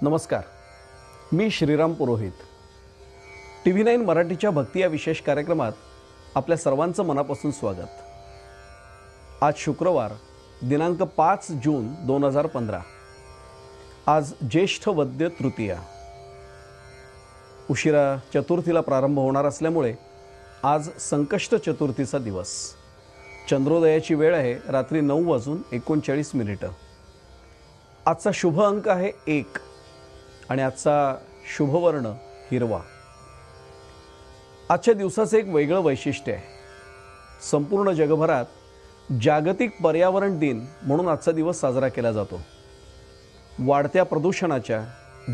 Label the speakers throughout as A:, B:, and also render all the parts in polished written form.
A: नमस्कार, मी श्रीराम पुरोहित. TV9 मराठीच्या भक्ती या विशेष कार्यक्रमात आपल्या सर्वांचं मनापासून स्वागत. आज शुक्रवार दिनांक 5 जून 2015. आज ज्येष्ठ वद्य तृतीया. उशिरा चतुर्थीला प्रारंभ होणार असल्यामुळे आज संकष्ट चतुर्थीचा दिवस. चंद्रोदयाची वेळ आहे रात्री 9:39. आजचा शुभ अंक आहे 1 आणि आजचा शुभवर्ण हिरवा. आजच्या दिवसाचं एक वेगळं वैशिष्ट्य आहे. संपूर्ण जगभरात जागतिक पर्यावरण दिन म्हणून आजचा दिवस साजरा केला जातो. वाढत्या प्रदूषणाच्या,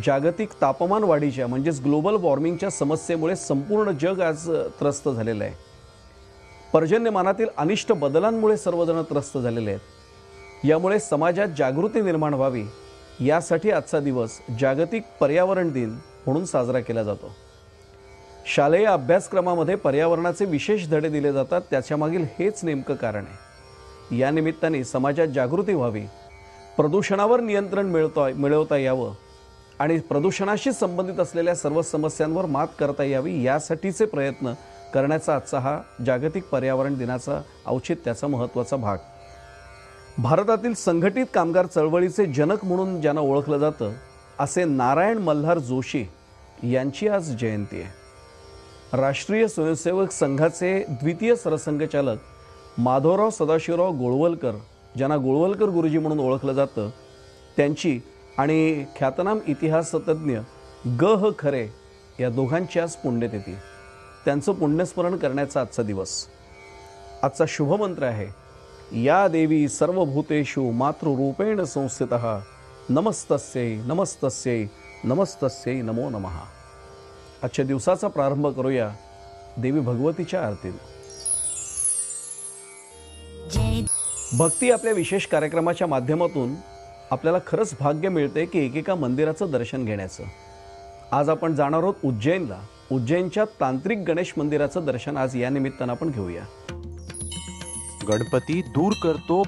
A: जागतिक तापमान वाढीच्या म्हणजेच ग्लोबल वॉर्मिंगच्या समस्येमुळे संपूर्ण जग आज त्रस्त झालेलं आहे. पर्जन्यमानातील अनिष्ट बदलांमुळे सर्वजण त्रस्त झालेले आहेत. यामुळे समाजात जागृती निर्माण व्हावी यासाठी आजचा दिवस जागतिक पर्यावरण दिन म्हणून साजरा केला जातो. शालेय अभ्यासक्रमामध्ये पर्यावरणाचे विशेष धडे दिले जातात. त्याच्यामागील हेच नेमकं कारण आहे. या निमित्ताने समाजात जागृती व्हावी, प्रदूषणावर नियंत्रण मिळवता यावं आणि प्रदूषणाशी संबंधित असलेल्या सर्व समस्यांवर मात करता यावी यासाठीचे प्रयत्न करण्याचा आजचा हा जागतिक पर्यावरण दिनाचा औचित्याचा महत्त्वाचा भाग. भारतातील संघटित कामगार चळवळीचे जनक म्हणून ज्यांना ओळखलं जातं असे नारायण मल्हार जोशी यांची आज जयंती आहे. राष्ट्रीय स्वयंसेवक संघाचे द्वितीय सरसंघचालक माधवराव सदाशिवराव गोळवलकर, ज्यांना गोळवलकर गुरुजी म्हणून ओळखलं जातं, त्यांची आणि ख्यातनाम इतिहासतज्ञ ग ह खरे या दोघांची आज पुण्यतिथी. त्यांचं पुण्यस्मरण करण्याचा आजचा दिवस. आजचा शुभमंत्र आहे या देवी सर्वभूतेषु मातृरूपेण संस्थितः नमस्तस्यै नमस्तस्यै नमस्तस्यै नमो नमः. आजच्या दिवसाचा प्रारंभ करूया देवी भगवतीच्या आरतीने. भक्ती आपल्या विशेष कार्यक्रमाच्या माध्यमातून आपल्याला खरंच भाग्य मिळते की एकेका मंदिराचं दर्शन घेण्याचं. आज आपण जाणार आहोत उज्जैनला. उज्जैनच्या तांत्रिक गणेश मंदिराचं दर्शन आज या निमित्तानं आपण घेऊया.
B: गणपती दूर करतो